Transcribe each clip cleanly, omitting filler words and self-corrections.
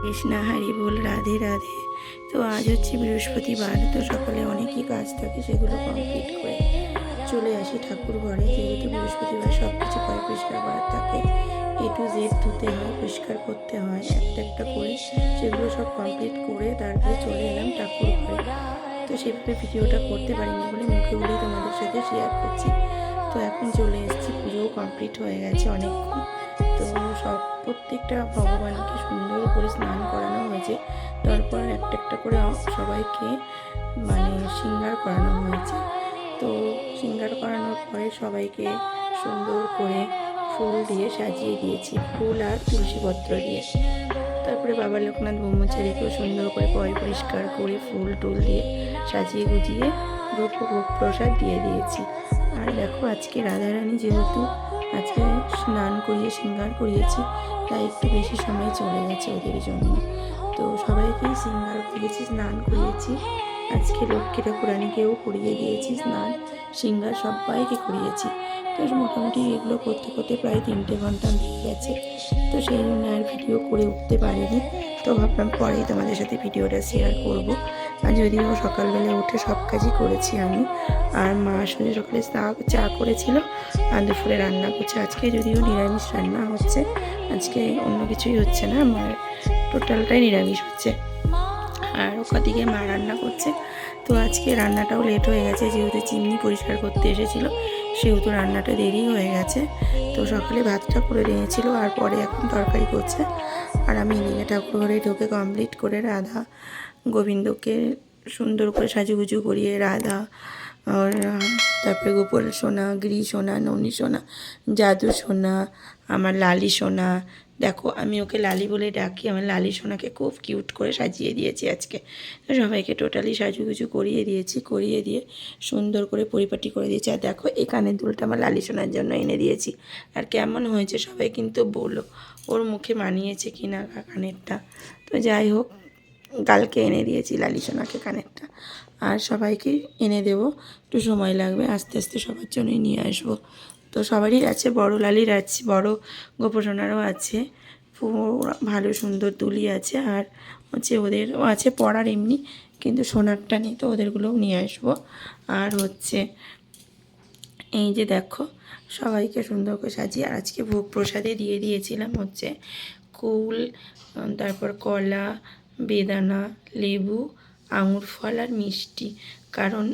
কৃষ্ণা হরি বল, রাধে রাধে। তো আজ হচ্ছে বৃহস্পতিবার, তো সকালে অনেকই কাজ থাকে, সেগুলো কমপ্লিট করে চলে আসি ঠাকুর ঘরে। যেহেতু বৃহস্পতিবার সব কিছু পরিষ্কার করার থাকে, A to Z ধুতে হয়, পরিষ্কার করতে হয় একটা একটা করে, সেগুলো সব কমপ্লিট করে তারপরে চলে এলাম ঠাকুর ঘরে। তো সেভাবে ভিডিওটা করতে পারিনি বলে মুখে বলেই তোমাদের সাথে শেয়ার করছি। তো এখন চলে এসেছি, পুজোও কমপ্লিট হয়ে গেছে অনেকক্ষণ। তো সব প্রত্যেকটা ভগবানকে সুন্দর করে স্নান করানো হয়েছে, তারপর একটা একটা করে সবাইকে শৃঙ্গার করানো হয়েছে। তো শৃঙ্গার করানোর পরে সবাইকে সুন্দর করে ফুল দিয়ে সাজিয়ে দিয়েছি, ফুল আর তুলসীপত্র দিয়ে। তারপরে বাবা লোকনাথ ব্রহ্মচারীকেও সুন্দর করে পরিষ্কার করে ফুল টুল দিয়ে সাজিয়ে গুজিয়ে ভোগ প্রসাদ দিয়ে দিয়েছি। আর দেখো, আজকে রাধারানী যেহেতু আজকে স্নান করিয়ে শৃঙ্গার করিয়েছি, তাই একটু বেশি সময় চলে গেছে ওদের জন্য। তো সবাইকেই শৃঙ্গার করিয়েছি, স্নান করিয়েছি। আজকে লক্ষ্মী ঠাকুরানীকেও করিয়ে দিয়েছি স্নান, শৃঙ্গার সবাইকে করিয়েছি। তো মোটামুটি এগুলো করতে করতে প্রায় 3 ঘন্টা লেগে গেছে। তো সেই জন্য আর ভিডিও করে উঠতে পারিনি। তো ভাবলাম পরেই তোমাদের সাথে ভিডিওটা শেয়ার করব। আর যদিও সকালবেলা উঠে সব কাজই করেছি আমি, আর মা শুধু সকালে চা করেছিল আর দুপুরে রান্না করছে। আজকে যদিও নিরামিষ রান্না হচ্ছে, আজকে অন্য কিছুই হচ্ছে না, আমার টোটালটাই নিরামিষ হচ্ছে। আর ওদিকে মা রান্না করছে। তো আজকে রান্নাটাও লেট হয়ে গেছে, যেহেতু চিমনি পরিষ্কার করতে এসেছিলো, সেহেতু রান্নাটা দেরি হয়ে গেছে। তো সকালে ভাতটা করে নিয়েছিল, আর পরে এখন তরকারি করছে। আর আমি এদিকে ঠাকুর ঘরে ঢোকে কমপ্লিট করে রাধা গোবিন্দকে সুন্দর করে সাজুগুজু করিয়ে রাধা, আর তারপরে গোপাল সোনা, গিরি সোনা, ননী সোনা, জাদু সোনা, আমার লালি সোনা। দেখো, আমি ওকে লালি বলে ডাকি, আমার লালি সোনাকে খুব কিউট করে সাজিয়ে দিয়েছি আজকে। তো সবাইকে টোটালি সাজুগুজু করিয়ে দিয়েছি, করিয়ে দিয়ে সুন্দর করে পরিপাটি করে দিয়েছি। আর দেখো, এই কানের দুলটা আমার লালি সোনার জন্য এনে দিয়েছি। আর কেমন হয়েছে সবাই কিন্তু বলো, ওর মুখে মানিয়েছে কি না কানেরটা। তো যাই হোক, কালকে এনে দিয়েছি লালি সোনাকে কানেরটা, আর সবাইকে এনে দেবো। একটু সময় লাগবে, আস্তে আস্তে সবার জন্যই নিয়ে আসবো। তো সবারই আছে, বড় লালির আছে, বড় গোপসোনারও আছে, ভালো সুন্দর দুলি আছে। আর হচ্ছে ওদেরও আছে পড়ার এমনি, কিন্তু সোনারটা নেই, তো ওদেরগুলোও নিয়ে আসবো। আর হচ্ছে এই যে দেখো, সবাইকে সুন্দর করে সাজিয়ে আর আজকে ভোগ প্রসাদে দিয়ে দিয়েছিলাম হচ্ছে কুল, তারপর কলা, বেদানা, লেবু, আঙুর ফল আর মিষ্টি। কারণ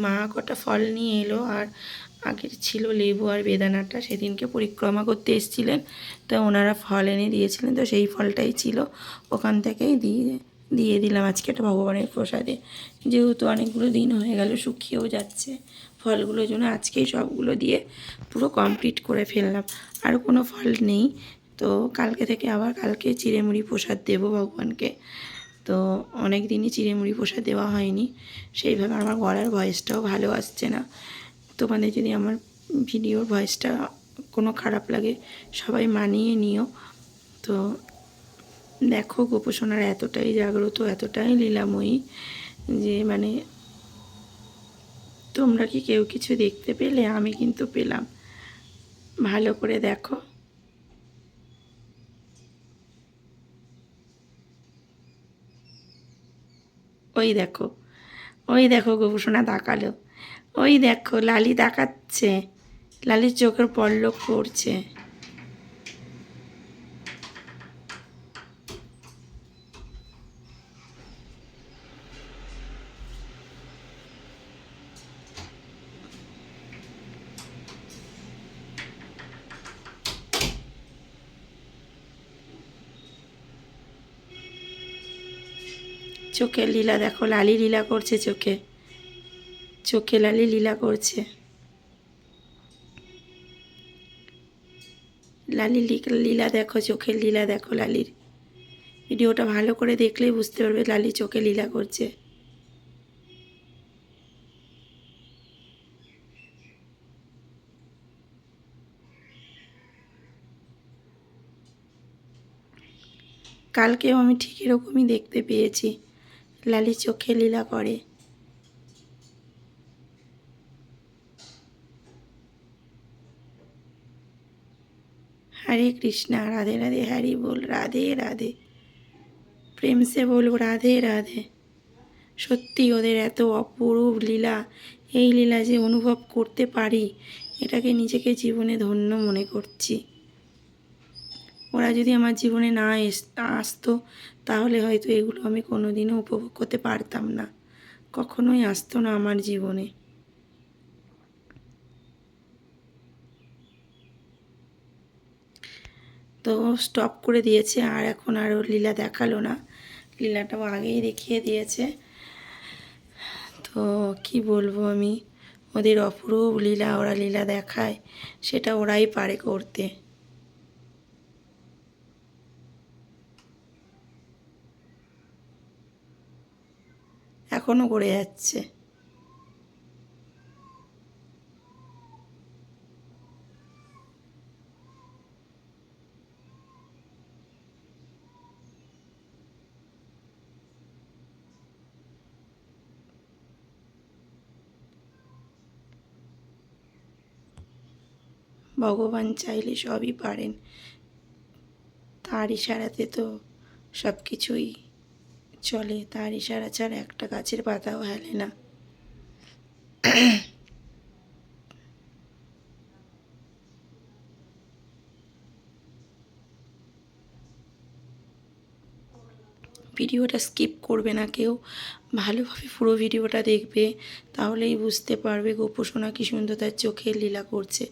মা কটা ফল নিয়ে এলো, আর আগের ছিল লেবু আর বেদানাটা, সেদিনকে পরিক্রমা করতে এসেছিলেন, তো ওনারা ফল এনে দিয়েছিলেন, তো সেই ফলটাই ছিল, ওখান থেকেই দিয়ে দিলাম আজকে একটা ভগবানের প্রসাদে। যেহেতু অনেকগুলো দিন হয়ে গেল, শুকিয়েও যাচ্ছে ফলগুলোর জন্য আজকেই সবগুলো দিয়ে পুরো কমপ্লিট করে ফেললাম। আর কোনো ফল নেই, তো কালকে থেকে আবার কালকে চিড়েমুড়ি প্রসাদ দেবো ভগবানকে। তো অনেক দিনই চিড়েমুড়ি প্রসাদ দেওয়া হয়নি, সেইভাবে আমার গলার ভয়েসটাও ভালো আসছে না। তোমাদের যদি আমার ভিডিওর ভয়েসটা কোনো খারাপ লাগে, সবাই মানিয়ে নিও। তো দেখো, গোপসোনার এতটাই জাগ্রত, এতটাই লীলাময়ী যে তোমরা কি কেউ কিছু দেখতে পেলে? আমি কিন্তু পেলাম। ভালো করে দেখো। ওই দেখো, ওই দেখো, গোপসোনা তাকালো। ওই দেখো, লালি তাকাচ্ছে, লালির চোখের পলক পড়ছে। চোখের লীলা দেখো, লালি লীলা করছে চোখে, চোখে লালি লীলা করছে। লালি লীলা দেখো, চোখের লীলা দেখো লালির। ভিডিওটা ভালো করে দেখলেই বুঝতে পারবে লালি চোখে লীলা করছে। কালকেও আমি ঠিক এরকমই দেখতে পেয়েছি, লালি চোখে লীলা করে। হরে কৃষ্ণা, রাধে রাধে, হরি বল, রাধে রাধে। প্রেম সে বলবো রাধে রাধে। সত্যি ওদের এত অপরূপ লীলা, এই লীলা যে অনুভব করতে পারি এটাকে নিজেকে জীবনে ধন্য মনে করছি। ওরা যদি আমার জীবনে না আসতো তাহলে হয়তো এগুলো আমি কোনোদিনও উপভোগ করতে পারতাম না, কখনোই আসতো না আমার জীবনে। তো স্টপ করে দিয়েছে, আর এখন আর ওর লীলা দেখালো না, লীলাটাও আগেই দেখিয়ে দিয়েছে। তো কি বলবো আমি, ওদের অপরূপ লীলা, ওরা লীলা দেখায়, সেটা ওরাই পারে করতে। এখনও করে যাচ্ছে। ভগবান চাইলে সবই পারেন, তার ইশারাতে তো সব কিছুই চলে, তার ইশারা ছাড়া একটা গাছের পাতাও হেলে না। ভিডিওটা স্কিপ করবে না কেউ, ভালোভাবে পুরো ভিডিওটা দেখবে, তাহলেই বুঝতে পারবে গোপসোনা কী সুন্দর তার চোখের লীলা করছে।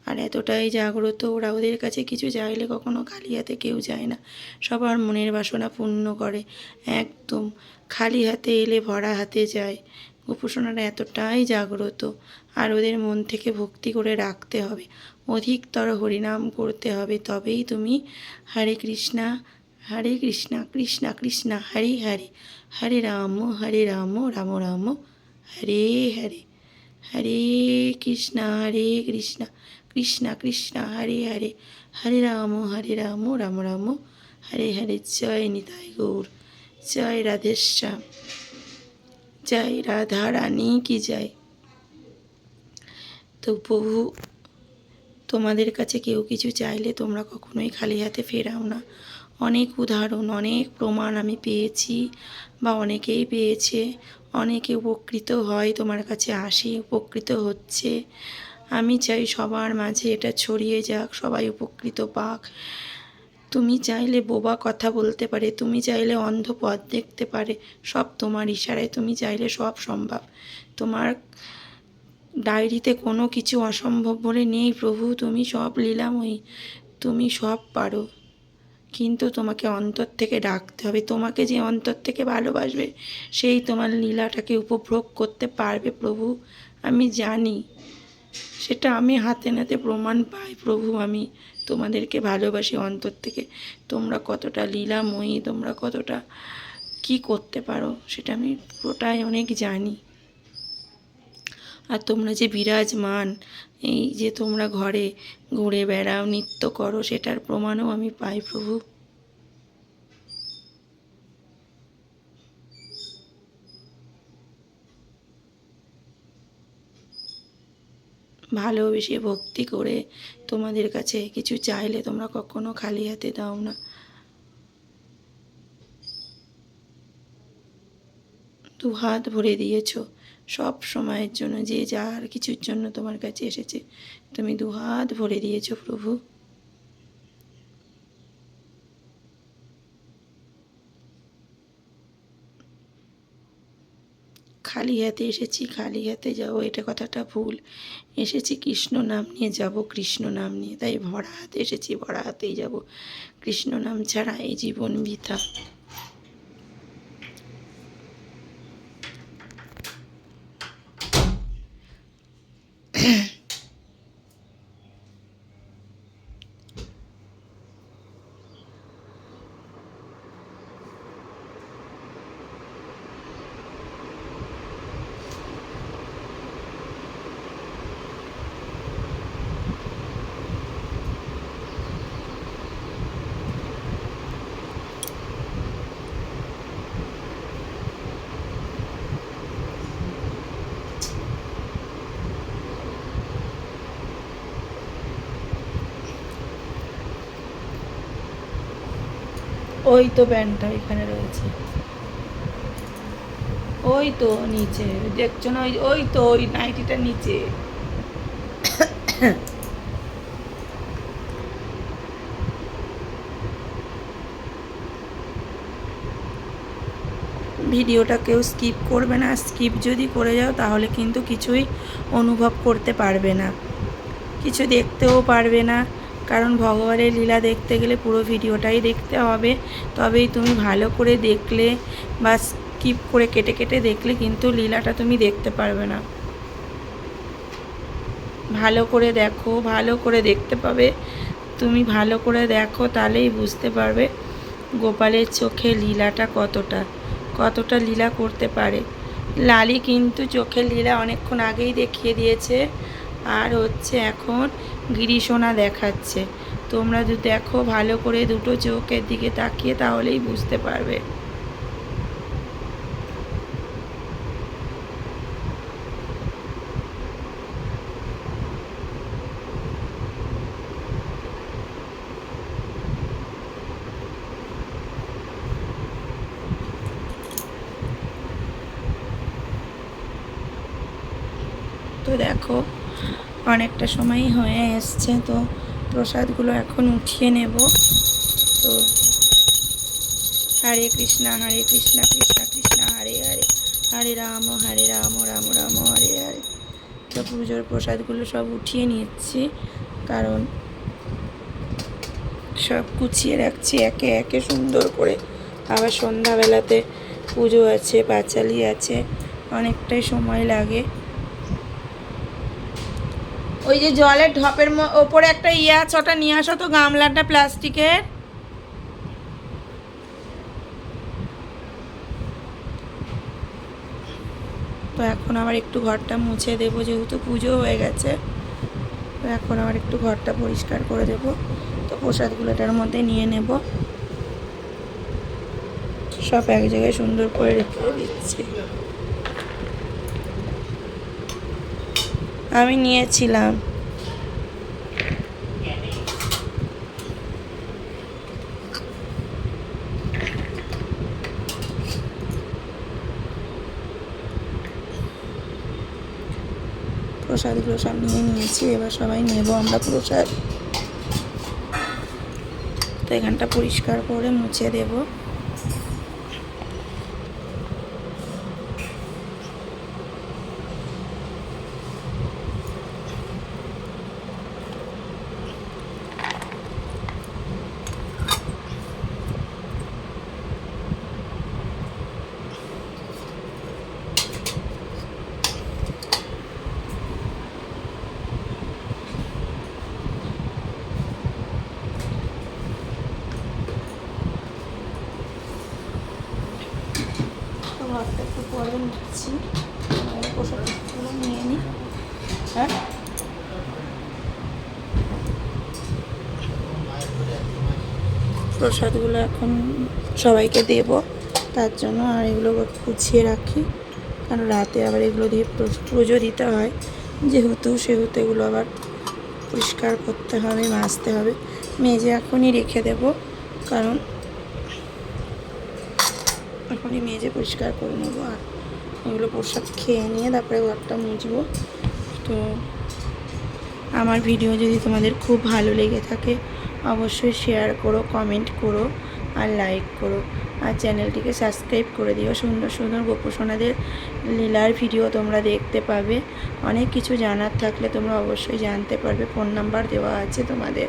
আর এতটাই জাগ্রত ওরা, ওদের কাছে কিছু চাইলে কখনো খালি হাতে কেউ যায় না, সবার মনের বাসনা পূর্ণ করে। একদম খালি হাতে এলে ভরা হাতে যায়। গোপসোনারা এতটাই জাগ্রত, আর ওদের মন থেকে ভক্তি করে রাখতে হবে, অধিকতর হরিনাম করতে হবে, তবেই তুমি হরে কৃষ্ণা হরে কৃষ্ণা কৃষ্ণা কৃষ্ণা হরে হরে, হরে রাম রাম রাম হরে হরে, হরে কৃষ্ণা কৃষ্ণা কৃষ্ণা হরে হরে, হরে রাম রাম রাম হরে হরে। জয় নিতাই গৌর, জয় রাধেশ্যাম, জয় রাধা রানী কি জয়। তো প্রভু, তোমাদের কাছে কেউ কিছু চাইলে তোমরা কখনোই খালি হাতে ফেরাও না। অনেক উদাহরণ, অনেক প্রমাণ আমি পেয়েছি, বা অনেকেই পেয়েছে, অনেকে উপকৃত হয়, তোমার কাছে আসি উপকৃত হচ্ছে। আমি চাই সবার মাঝে এটা ছড়িয়ে যাক, সবাই উপকৃত পাক। তুমি চাইলে বোবা কথা বলতে পারে, তুমি চাইলে অন্ধ পথ দেখতে পারে, সব তোমার ইশারায়, তুমি চাইলে সব সম্ভব। তোমার ডায়েরিতে কোনো কিছু অসম্ভব বলে নেই প্রভু, তুমি সব লীলাময়ী, তুমি সব পারো। কিন্তু তোমাকে অন্তর থেকে ডাকতে হবে, তোমাকে যে অন্তর থেকে ভালোবাসবে সেই তোমার লীলাটাকে উপভোগ করতে পারবে প্রভু। আমি জানি, সেটা আমি হাতে নাতে প্রমাণ পাই প্রভু, আমি তোমাদেরকে ভালোবাসি অন্তর থেকে। তোমরা কতটা লীলাময়ী, তোমরা কতটা কি করতে পারো সেটা আমি পুরোটাই অনেক জানি। আর তোমরা যে বিরাজমান, এই যে তোমরা ঘরে ঘুরে বেড়াও, নৃত্য করো, সেটার প্রমাণও আমি পাই প্রভু। ভালোবেসে ভক্তি করে তোমাদের কাছে কিছু চাইলে তোমরা কখনো খালি হাতে দাও না। দু হাত ভরে দিয়েছ সব সময়ের জন্য, যে যার কিছুর জন্য তোমার কাছে এসেছে, তুমি দু হাত ভরে দিয়েছ প্রভু। খালি হাতে এসেছি, খালি হাতে যাবো, এটা কথাটা ভুল। এসেছি কৃষ্ণ নাম নিয়ে, যাব কৃষ্ণ নাম নিয়ে, তাই ভরা হাতে এসেছি, ভরা হাতেই যাব। কৃষ্ণ নাম ছাড়া এই জীবন বৃথা। ওই তো প্যান্টটা এখানে রয়েছে, ওই তো নিচে দেখছো না, ওই ওই তো ওই নাইটিটা নিচে। ভিডিওটা কেউ স্কিপ করবে না, স্কিপ যদি করে যাও তাহলে কিন্তু কিছুই অনুভব করতে পারবে না, কিছু দেখতেও পারবে না। কারণ ভগবানের লীলা দেখতে গেলে পুরো ভিডিওটাই দেখতে হবে, তবেই তুমি ভালো করে দেখলে বা স্কিপ করে কেটে কেটে দেখলে কিন্তু লীলাটা তুমি দেখতে পারবে না। ভালো করে দেখো, ভালো করে দেখতে পাবে, তুমি ভালো করে দেখো তাহলেই বুঝতে পারবে গোপালের চোখে লীলাটা কতটা কতটা লীলা করতে পারে। লালি কিন্তু চোখের লীলা অনেকক্ষণ আগেই দেখিয়ে দিয়েছে, আর হচ্ছে এখন গিরিশোনা দেখাচ্ছে। তোমরা যদি দেখো ভালো করে দুটো চোখের দিকে তাকিয়ে তাহলেই বুঝতে পারবে। তো দেখো অনেকটা সময়ই হয়ে এসছে, তো প্রসাদগুলো এখন উঠিয়ে নেব। তো হরে কৃষ্ণা কৃষ্ণ কৃষ্ণ হরে হরে, হরে রাম রাম রাম হরে হরে। তো পুজোর প্রসাদগুলো সব উঠিয়ে নিচ্ছি, কারণ সব গুছিয়ে রাখছি একে একে সুন্দর করে। আবার সন্ধ্যাবেলাতে পুজো আছে, পাঁচালি আছে, অনেকটাই সময় লাগে। ওই যে জলের ঢপের ওপরে একটা ইয়ে আছে, ওটা নিয়ে আসো তো, গামলাটা প্লাস্টিকের। তো এখন আবার একটু ঘরটা মুছে দেবো, যেহেতু পুজো হয়ে গেছে। তো এখন আবার একটু ঘরটা পরিষ্কার করে দেবো। তো প্রসাদগুলো এটার মধ্যে নিয়ে নেব, সব এক জায়গায় সুন্দর করে রেখে দিচ্ছি। আমি নিয়েছিলাম। প্রসাদগুলো সব নিয়ে নিয়েছি, এবার সবাই নেব আমরা প্রসাদ। তো এখানটা পরিষ্কার করে মুছে দেব। ঘরটা একটু পরে নিচ্ছি, প্রসাদগুলো নিয়ে নিই। হ্যাঁ, প্রসাদগুলো এখন সবাইকে দেব, তার জন্য আর এগুলো গুছিয়ে রাখি, কারণ রাতে আবার এগুলো দিয়ে পুজো দিতে হয়, সেহেতু এগুলো আবার পরিষ্কার করতে হবে, মাজতে হবে। মেজে এখনই রেখে দেব, কারণ এখনই মেজে পরিষ্কার করে নেবো। আর এগুলো প্রসাদ খেয়ে নিয়ে তারপরে ঘরটা মুছবো। তো আমার ভিডিও যদি তোমাদের খুব ভালো লেগে থাকে অবশ্যই শেয়ার করো, কমেন্ট করো আর লাইক করো, আর চ্যানেলটিকে সাবস্ক্রাইব করে দিও। সুন্দর সুন্দর গোপসোনাদের লীলার ভিডিও তোমরা দেখতে পাবে। অনেক কিছু জানার থাকলে তোমরা অবশ্যই জানতে পারবে। ফোন নাম্বার দেওয়া আছে তোমাদের,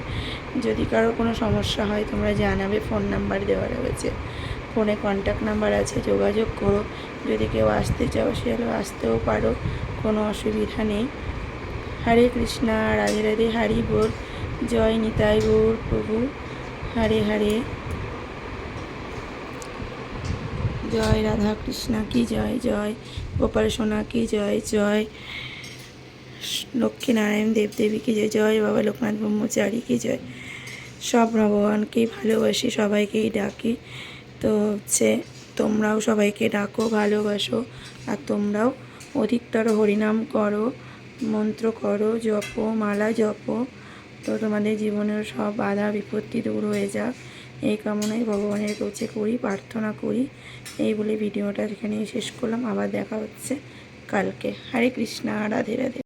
যদি কারো কোনো সমস্যা হয় তোমরা জানাবে, ফোন নাম্বার দেওয়া রয়েছে, ফোনে কন্ট্যাক্ট নাম্বার আছে, যোগাযোগ করো। যদি কেউ আসতে চাও সেগুলো আসতেও পারো, কোনো অসুবিধা নেই। হরে কৃষ্ণা, রাধে রাধে, হরি বল, জয় নিতাই গৌর প্রভু, হরে হরে, জয় রাধা কৃষ্ণা কি জয়, জয় গোপাল সোনা কি জয়, জয় লক্ষ্মীনারায়ণ দেবদেবী কি জয়, জয় বাবা লোকনাথ ব্রহ্মচারী কি জয়। সব ভগবানকেই ভালোবাসি, সবাইকেই ডাকি। তো হচ্ছে তোমরাও সবাইকে ডাকো, ভালোবাসো, আর তোমরাও অধিকতর হরিনাম করো, মন্ত্র করো, জপো, মালা জপো। তো তোমাদের জীবনের সব বাধা বিপত্তি দূর হয়ে যাক, এই কামনাই ভগবানের কাছে করি, প্রার্থনা করি। এই বলে ভিডিওটা এখানেই শেষ করলাম। আবার দেখা হচ্ছে কালকে। হরে কৃষ্ণা, রাধে রাধে।